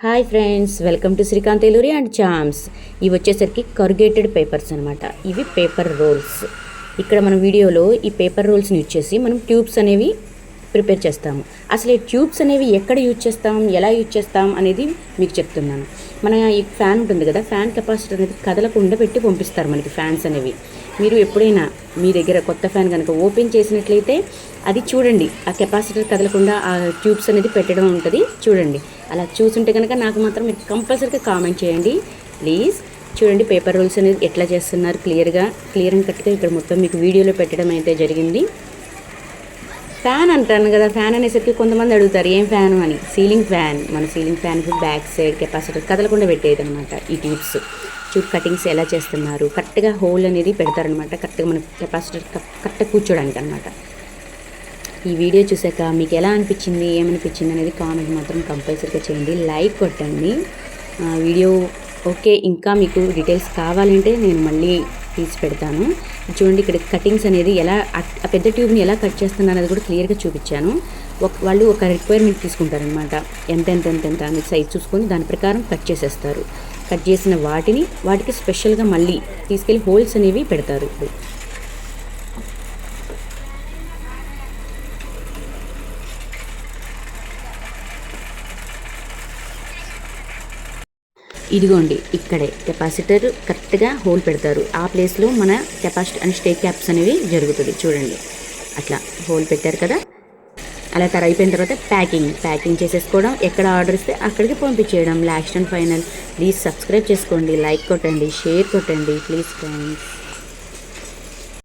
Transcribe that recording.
Hi friends, welcome to Srikanth Eluri and charms. ఇవి వచ్చేసరికి corrugated papers అనమాట. ఇవి పేపర్ రోల్స్. ఇక్కడ మన వీడియోలో ఈ పేపర్ రోల్స్ని యూజ్ చేసి మనం ట్యూబ్స్ అనేవి ప్రిపేర్ చేస్తాము. అసలు ఈ ట్యూబ్స్ అనేవి ఎక్కడ యూజ్ చేస్తాం, ఎలా యూజ్ చేస్తాం అనేది మీకు చెప్తున్నాను. మన ఈ ఫ్యాన్ ఉంటుంది కదా, ఫ్యాన్ కెపాసిటర్ అనేది కదలకుండా పెట్టి పంపిస్తారు మనకి ఫ్యాన్స్ అనేవి. మీరు ఎప్పుడైనా మీ దగ్గర కొత్త ఫ్యాన్ కనుక ఓపెన్ చేసినట్లయితే అది చూడండి, ఆ కెపాసిటర్ కదలకుండా ఆ ట్యూబ్స్ అనేది పెట్టడం ఉంటుంది చూడండి. అలా చూసుంటే కనుక నాకు మాత్రం మీరు కంపల్సరీగా కామెంట్ చేయండి ప్లీజ్. చూడండి పేపర్ రోల్స్ అనేది ఎట్లా చేస్తున్నారు క్లియర్ అండ్ కట్గా ఇక్కడ మొత్తం మీకు వీడియోలో పెట్టడం అయితే జరిగింది. ఫ్యాన్ అంటాను కదా, ఫ్యాన్ అనేసరికి కొంతమంది అడుగుతారు ఏం ఫ్యాను అని. Ceiling fan. మన సీలింగ్ ఫ్యాన్కి బ్యాక్ సైడ్ కెపాసిటర్ కదలకుండా పెట్టేది అనమాట ఈ ట్యూబ్స్. ట్యూబ్ కటింగ్స్ ఎలా చేస్తున్నారు, కరెక్ట్గా హోల్ అనేది పెడతారనమాట, కరెక్ట్గా మన కెపాసిటర్ కరెక్ట్గా కూర్చోడానికి అనమాట. ఈ వీడియో చూసాక మీకు ఎలా అనిపించింది, ఏమనిపించింది అనేది కామెంట్ మాత్రం కంపల్సరీగా చేయండి, లైక్ కొట్టండి. వీడియో ఓకే, ఇంకా మీకు డీటెయిల్స్ కావాలంటే నేను మళ్ళీ తీసి పెడతాను. చూడండి ఇక్కడ కటింగ్స్ అనేది ఎలా, ఆ పెద్ద ట్యూబ్ని ఎలా కట్ చేస్తున్నారు అనేది కూడా క్లియర్గా చూపించాను. వాళ్ళు ఒక రిక్వైర్మెంట్ తీసుకుంటారనమాట, ఎంత అనేది సైజ్ చూసుకొని దాని ప్రకారం కట్ చేసేస్తారు. కట్ చేసిన వాటికి స్పెషల్గా మళ్ళీ తీసుకెళ్ళి హోల్స్ అనేవి పెడతారు. ఇదిగోండి ఇక్కడే కెపాసిటర్ కరెక్ట్గా హోల్ పెడతారు. ఆ ప్లేస్లో మన కెపాసిటర్ అండ్ స్టే క్యాప్స్ అనేవి జరుగుతుంది. చూడండి అట్లా హోల్ పెట్టారు కదా. అలా అయిపోయిన తర్వాత ప్యాకింగ్ చేసేసుకోవడం, ఎక్కడ ఆర్డర్ ఇస్తే అక్కడికి పంపించేయడం. Last and final please subscribe చేసుకోండి, లైక్ కొట్టండి, షేర్ కొట్టండి ప్లీజ్ ఫ్రెండ్స్.